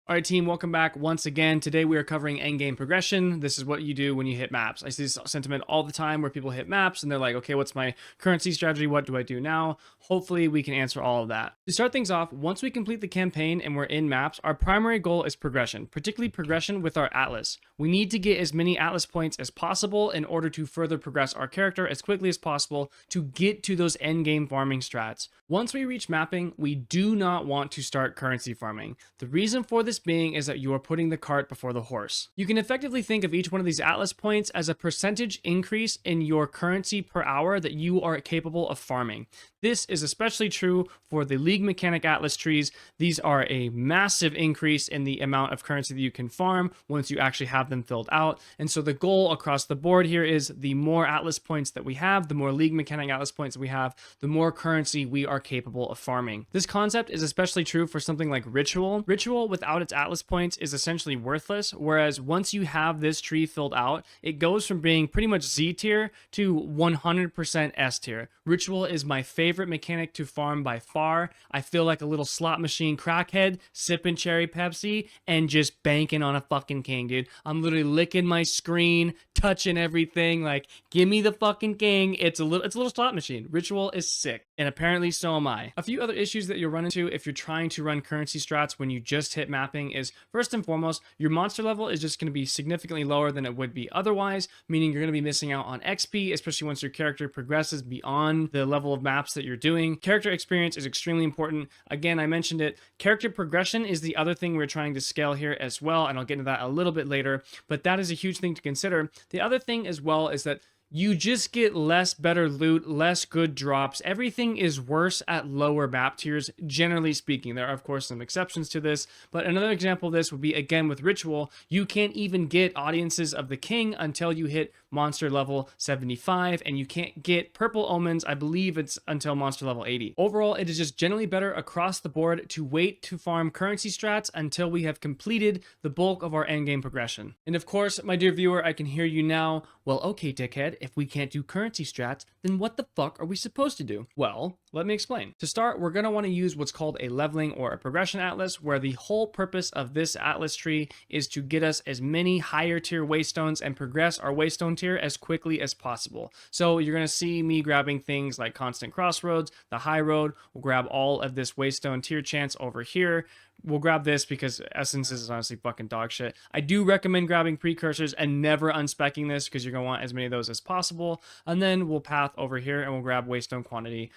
All right, team, welcome back once again. Today we are covering endgame progression. This is what you do when you hit maps. I see this sentiment all the time where people hit maps and they're like, okay, what's my currency strategy? What do I do now? Hopefully we can answer all of that. To start things off, once we complete the campaign and we're in maps, our primary goal is progression, particularly progression with our Atlas. We need to get as many Atlas points as possible in order to further progress our character as quickly as possible to get to those endgame farming strats. Once we reach mapping, we do not want to start currency farming. The reason for this being is that you are putting the cart before the horse. You can effectively think of each one of these Atlas points as a percentage increase in your currency per hour that you are capable of farming. This is especially true for the League Mechanic Atlas trees. These are a massive increase in the amount of currency that you can farm once you actually have them filled out. And so the goal across the board here is the more Atlas points that we have, the more League Mechanic Atlas points that we have, the more currency we are capable of farming. This concept is especially true for something like Ritual. Ritual without its Atlas points is essentially worthless, whereas once you have this tree filled out, it goes from being pretty much Z tier to 100% S tier. Ritual is my favorite mechanic to farm by far. I feel like a little slot machine crackhead sipping cherry Pepsi and just banking on a fucking king, dude. I'm literally licking my screen, touching everything, like, give me the fucking king. It's a little slot machine. Ritual is sick, and apparently so am I. A few other issues that you'll run into if you're trying to run currency strats when you just hit mapping is, first and foremost, your monster level is just going to be significantly lower than it would be otherwise, meaning you're going to be missing out on XP, especially once your character progresses beyond the level of maps that you're doing. Character experience is extremely important. Again, I mentioned it. Character progression is the other thing we're trying to scale here as well, and I'll get into that a little bit later, but that is a huge thing to consider. The other thing as well is that you just get less better loot, less good drops. Everything is worse at lower map tiers, generally speaking. There are, of course, some exceptions to this, but another example of this would be, again, with Ritual. You can't even get Audiences of the King until you hit monster level 75, and you can't get Purple Omens, I believe it's until monster level 80. Overall, it is just generally better across the board to wait to farm currency strats until we have completed the bulk of our endgame progression. And of course, my dear viewer, I can hear you now. Well, okay, dickhead, if we can't do currency strats, then what the fuck are we supposed to do? Well, let me explain. To start, we're going to want to use what's called a leveling or a progression atlas, where the whole purpose of this atlas tree is to get us as many higher tier waystones and progress our waystone tier as quickly as possible. So you're going to see me grabbing things like Constant Crossroads, the High Road. We'll grab all of this waystone tier chance over here. We'll grab this because Essences is honestly fucking dog shit. I do recommend grabbing Precursors and never unspecking this because you're going to want as many of those as possible. And then we'll path over here and we'll grab Waystone Quantity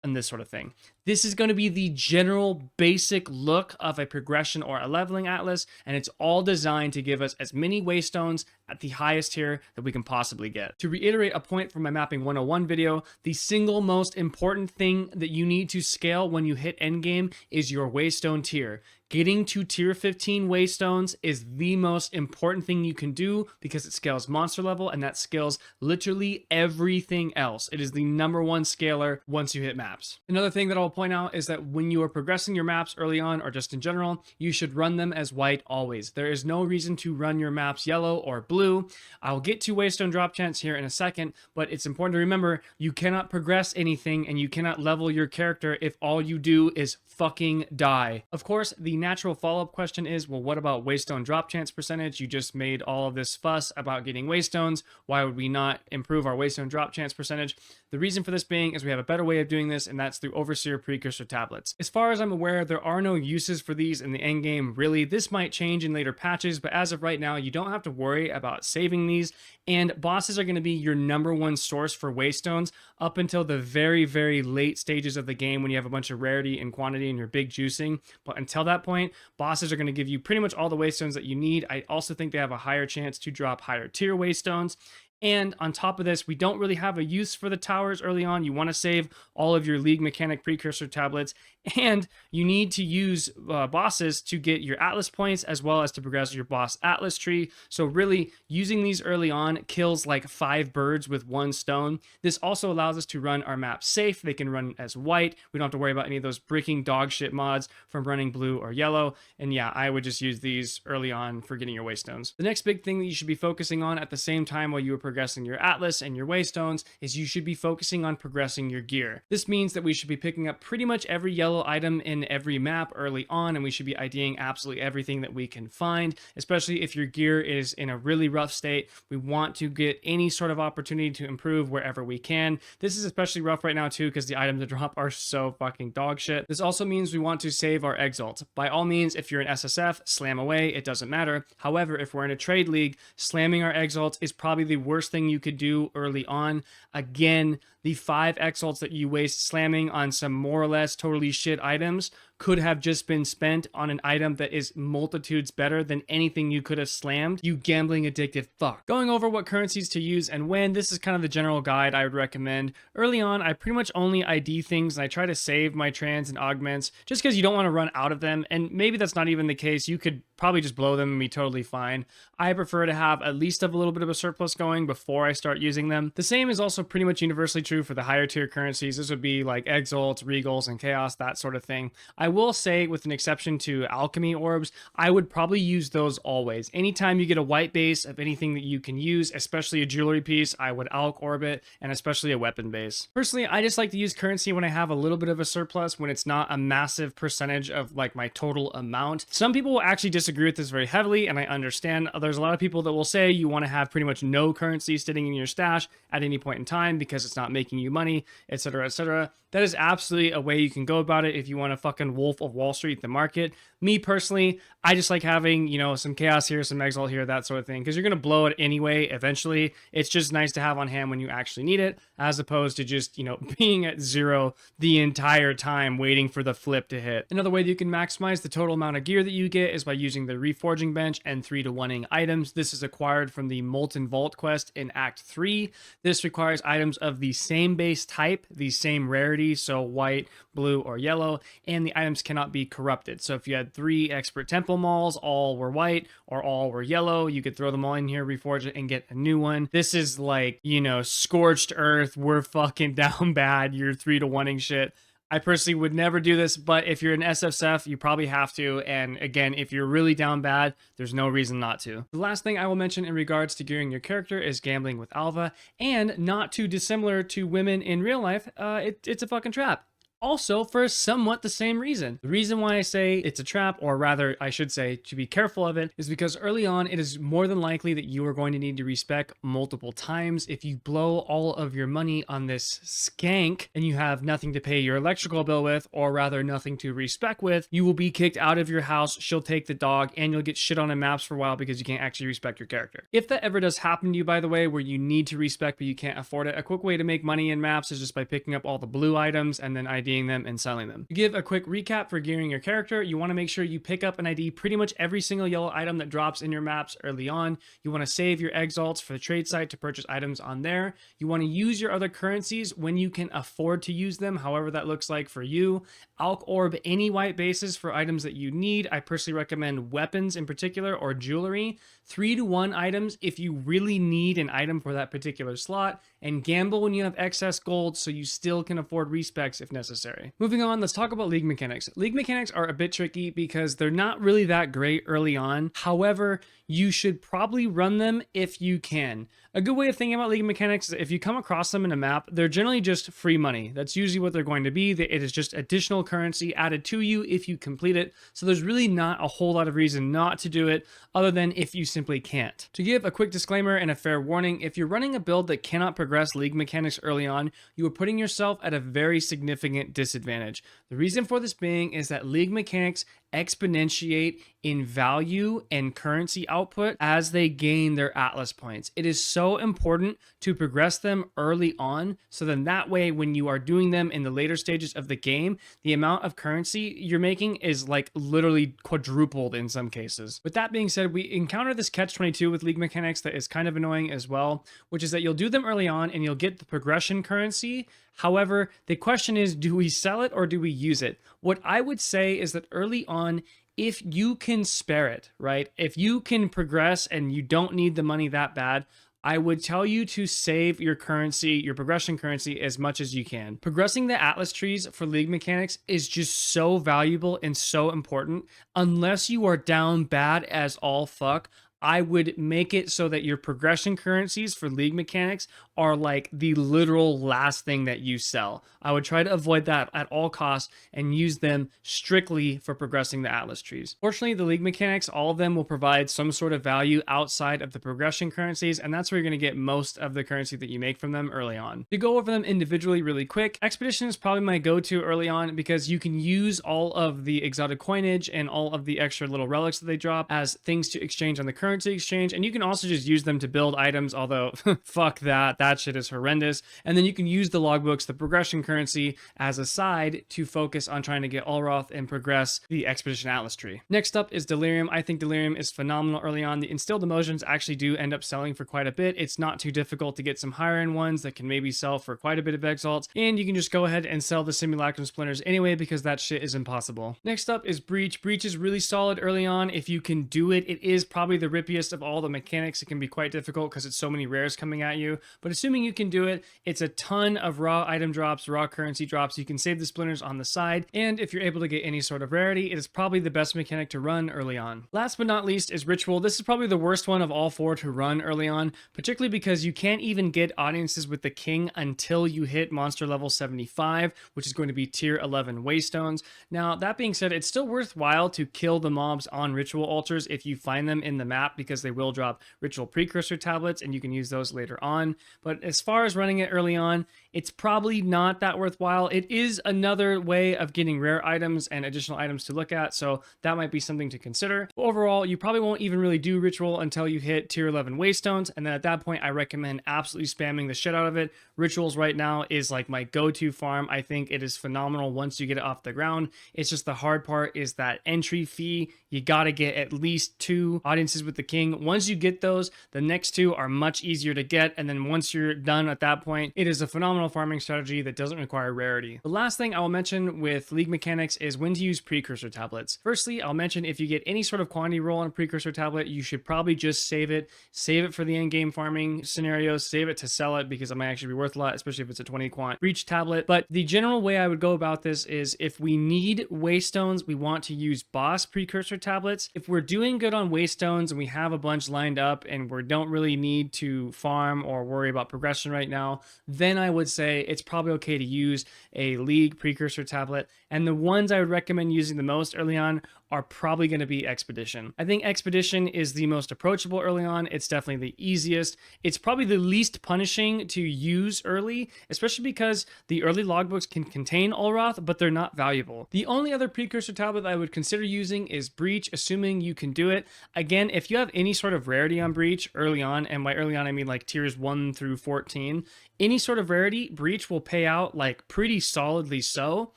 and this sort of thing. This is going to be the general basic look of a progression or a leveling atlas, and it's all designed to give us as many waystones at the highest tier that we can possibly get. To reiterate a point from my Mapping 101 video, the single most important thing that you need to scale when you hit endgame is your waystone tier. Getting to tier 15 waystones is the most important thing you can do because it scales monster level, and that scales literally everything else. It is the #1 scaler once you hit maps. Another thing that I'll point out is that when you are progressing your maps early on, or just in general, you should run them as white always. There is no reason to run your maps yellow or blue. I'll get to waystone drop chance here in a second, but it's important to remember you cannot progress anything and you cannot level your character if all you do is fucking die. Of course, the natural follow-up question is, well, what about waystone drop chance percentage? You just made all of this fuss about getting waystones. Why would we not improve our waystone drop chance percentage? The reason for this being is we have a better way of doing this, and that's through Overseer Precursor tablets. As far as I'm aware, there are no uses for these in the endgame, really. This might change in later patches, but as of right now, you don't have to worry about saving these, and bosses are going to be your #1 source for waystones up until the very, very late stages of the game when you have a bunch of rarity and quantity and you're big juicing. But until that point, bosses are going to give you pretty much all the waystones that you need. I also think they have a higher chance to drop higher tier waystones. And on top of this, we don't really have a use for the towers early on. You want to save all of your League Mechanic Precursor tablets, and you need to use bosses to get your Atlas points as well as to progress your boss Atlas tree. So really, using these early on kills like 5 birds with 1 stone. This also allows us to run our maps safe. They can run as white. We don't have to worry about any of those bricking dog shit mods from running blue or yellow. And yeah, I would just use these early on for getting your waystones. The next big thing that you should be focusing on at the same time while you are progressing your Atlas and your Waystones is you should be focusing on progressing your gear. This means that we should be picking up pretty much every yellow item in every map early on, and we should be IDing absolutely everything that we can find, especially if your gear is in a really rough state. We want to get any sort of opportunity to improve wherever we can. This is especially rough right now too because the items that drop are so fucking dog shit. This also means we want to save our exalts. By all means, if you're an SSF, slam away, it doesn't matter. However, if we're in a trade league, slamming our exalts is probably the worst thing you could do early on. Again, the 5 exalts that you waste slamming on some more or less totally shit items could have just been spent on an item that is multitudes better than anything you could have slammed, you gambling addicted fuck. Going over what currencies to use and when, this is kind of the general guide I would recommend. Early on, I pretty much only ID things and I try to save my trans and augments just because you don't want to run out of them, and maybe that's not even the case. You could probably just blow them and be totally fine. I prefer to have at least a little bit of a surplus going before I start using them. The same is also pretty much universally true for the higher tier currencies. This would be like exalts, regals, and chaos, that sort of thing. I will say, with an exception to alchemy orbs, I would probably use those always. Anytime you get a white base of anything that you can use, especially a jewelry piece, I would alch orb it, and especially a weapon base. Personally, I just like to use currency when I have a little bit of a surplus, when it's not a massive percentage of like my total amount. Some people will actually disagree with this very heavily, and I understand. There's a lot of people that will say you want to have pretty much no currency sitting in your stash at any point in time because it's not making you money, etc., etc. That is absolutely a way you can go about it if you want to fucking Wolf of Wall Street the market. Me personally, I just like having, you know, some chaos here, some exalt here, that sort of thing, because you're going to blow it anyway eventually. It's just nice to have on hand when you actually need it, as opposed to just, you know, being at 0 the entire time waiting for the flip to hit. Another way that you can maximize the total amount of gear that you get is by using the reforging bench and 3-to-1ing items. This is acquired from the Molten Vault quest in Act 3. This requires items of the same base type, the same rarity, so white, blue, or yellow, and the items cannot be corrupted. So if you had 3 expert temple malls, all were white or all were yellow, you could throw them all in here, reforge it, and get a new one. This is like, you know, scorched earth, we're fucking down bad, you're 3-to-1ing shit. I personally would never do this, but if you're an SSF, you probably have to. And again, if you're really down bad, there's no reason not to. The last thing I will mention in regards to gearing your character is gambling with Alva, and not too dissimilar to women in real life, it's a fucking trap. Also, for somewhat the same reason. The reason why I say it's a trap, or rather, I should say, to be careful of it, is because early on, it is more than likely that you are going to need to respec multiple times. If you blow all of your money on this skank, and you have nothing to pay your electrical bill with, or rather nothing to respec with, you will be kicked out of your house, she'll take the dog, and you'll get shit on in maps for a while because you can't actually respec your character. If that ever does happen to you, by the way, where you need to respec but you can't afford it, a quick way to make money in maps is just by picking up all the blue items and then IDing them and selling them. To give a quick recap for gearing your character, you want to make sure you pick up and ID pretty much every single yellow item that drops in your maps early on. You want to save your exalts for the trade site to purchase items on there. You want to use your other currencies when you can afford to use them, however that looks like for you. Alch orb any white bases for items that you need. I personally recommend weapons in particular, or jewelry. 3-to-1 items if you really need an item for that particular slot, and gamble when you have excess gold so you still can afford respecs if necessary. Moving on, let's talk about league mechanics. League mechanics are a bit tricky because they're not really that great early on. However, you should probably run them if you can. A good way of thinking about league mechanics is if you come across them in a map, they're generally just free money. That's usually what they're going to be. It is just additional currency added to you if you complete it. So there's really not a whole lot of reason not to do it, other than if you simply can't. To give a quick disclaimer and a fair warning, if you're running a build that cannot progress league mechanics early on, you are putting yourself at a very significant disadvantage. The reason for this being is that league mechanics exponentiate in value and currency output as they gain their Atlas points. It is so important to progress them early on, so then that way when you are doing them in the later stages of the game, the amount of currency you're making is like literally quadrupled in some cases. With that being said, we encounter this catch-22 with league mechanics that is kind of annoying as well, which is that you'll do them early on and you'll get the progression currency. However, the question is, do we sell it or do we use it? What I would say is that early on, if you can spare it, right? If you can progress and you don't need the money that bad, I would tell you to save your currency, your progression currency, as much as you can. Progressing the Atlas trees for league mechanics is just so valuable and so important. Unless you are down bad as all fuck, I would make it so that your progression currencies for league mechanics are like the literal last thing that you sell. I would try to avoid that at all costs and use them strictly for progressing the Atlas trees. Fortunately, the league mechanics, all of them will provide some sort of value outside of the progression currencies, and that's where you're going to get most of the currency that you make from them early on. To go over them individually really quick, Expedition is probably my go-to early on because you can use all of the exotic coinage and all of the extra little relics that they drop as things to exchange on the currency exchange, and you can also just use them to build items, although fuck that shit is horrendous. And then you can use the logbooks, the progression currency, as a side to focus on trying to get Ulroth and progress the Expedition Atlas tree. Next up is Delirium. I think Delirium is phenomenal early on. The Instilled Emotions actually do end up selling for quite a bit. It's not too difficult to get some higher end ones that can maybe sell for quite a bit of exalts, and you can just go ahead and sell the Simulacrum Splinters anyway because that shit is impossible. Next up is Breach. Breach is really solid early on. If you can do it, it is probably the rippiest of all the mechanics. It can be quite difficult because it's so many rares coming at you, but assuming you can do it, it's a ton of raw item drops, raw currency drops. You can save the splinters on the side, and if you're able to get any sort of rarity, it is probably the best mechanic to run early on. Last but not least is Ritual. This is probably the worst one of all four to run early on, particularly because you can't even get audiences with the king until you hit monster level 75, which is going to be tier 11 waystones. Now, that being said, it's still worthwhile to kill the mobs on ritual altars if you find them in the map, because they will drop ritual precursor tablets and you can use those later on. But as far as running it early on, it's probably not that worthwhile. It is another way of getting rare items and additional items to look at, so that might be something to consider. Overall, you probably won't even really do ritual until you hit tier 11 waystones, and then at that point I recommend absolutely spamming the shit out of it. Rituals right now is like my go-to farm. I think it is phenomenal once you get it off the ground. It's just the hard part is that entry fee. You gotta get at least 2 audiences with the king. Once you get those, the next 2 are much easier to get, and then once you're done at that point, it is a phenomenal farming strategy that doesn't require rarity. The last thing I will mention with league mechanics is when to use precursor tablets. Firstly, I'll mention if you get any sort of quantity roll on a precursor tablet, you should probably just save it. Save it for the end game farming scenarios, save it to sell it because it might actually be worth a lot, especially if it's a 20 quant breach tablet. But the general way I would go about this is if we need waystones, we want to use boss precursor tablets. If we're doing good on waystones and we have a bunch lined up and we don't really need to farm or worry about progression right now, then I would say it's probably okay to use a league precursor tablet. And the ones I would recommend using the most early on are probably going to be Expedition. I think Expedition is the most approachable early on. It's definitely the easiest. It's probably the least punishing to use early, especially because the early logbooks can contain Ulroth, but they're not valuable. The only other precursor tablet I would consider using is Breach, assuming you can do it. Again, if you have any sort of rarity on Breach early on, and by early on I mean like tiers 1 through 14, any sort of rarity, Breach will pay out like pretty solidly so,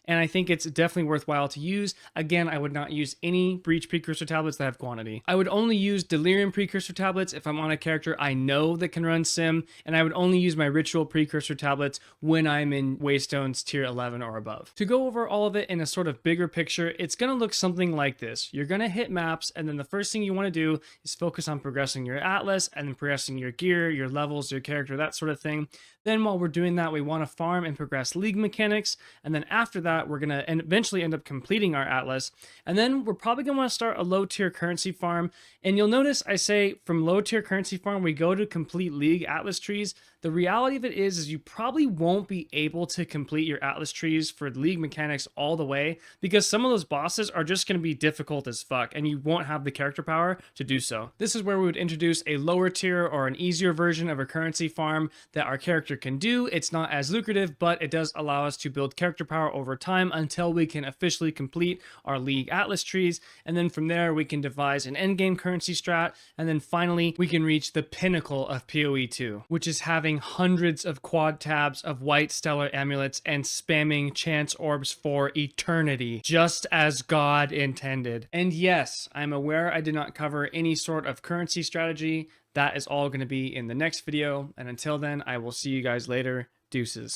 and I think it's definitely worthwhile to use. Again, I would not use any Breach precursor tablets that have quantity. I would only use Delirium precursor tablets if I'm on a character I know that can run Sim, and I would only use my Ritual precursor tablets when I'm in Waystones tier 11 or above. To go over all of it in a sort of bigger picture, it's going to look something like this. You're going to hit maps, and then the first thing you want to do is focus on progressing your Atlas, and then progressing your gear, your levels, your character, that sort of thing. Then while we're doing that, we want to farm and progress league mechanics, and then after that, we're going to eventually end up completing our Atlas, and then we're probably going to want to start a low tier currency farm. And you'll notice I say from low tier currency farm, we go to complete league Atlas trees. The reality of it is you probably won't be able to complete your Atlas trees for league mechanics all the way, because some of those bosses are just going to be difficult as fuck, and you won't have the character power to do so. This is where we would introduce a lower tier or an easier version of a currency farm that our character can do. It's not as lucrative, but it does allow us to build character power over time until we can officially complete our league Atlas trees, and then from there we can devise an endgame currency strat, and then finally we can reach the pinnacle of PoE 2, which is having hundreds of quad tabs of white stellar amulets and spamming chance orbs for eternity, just as God intended. And yes, I'm aware I did not cover any sort of currency strategy. That is all going to be in the next video, and until then, I will see you guys later. Deuces.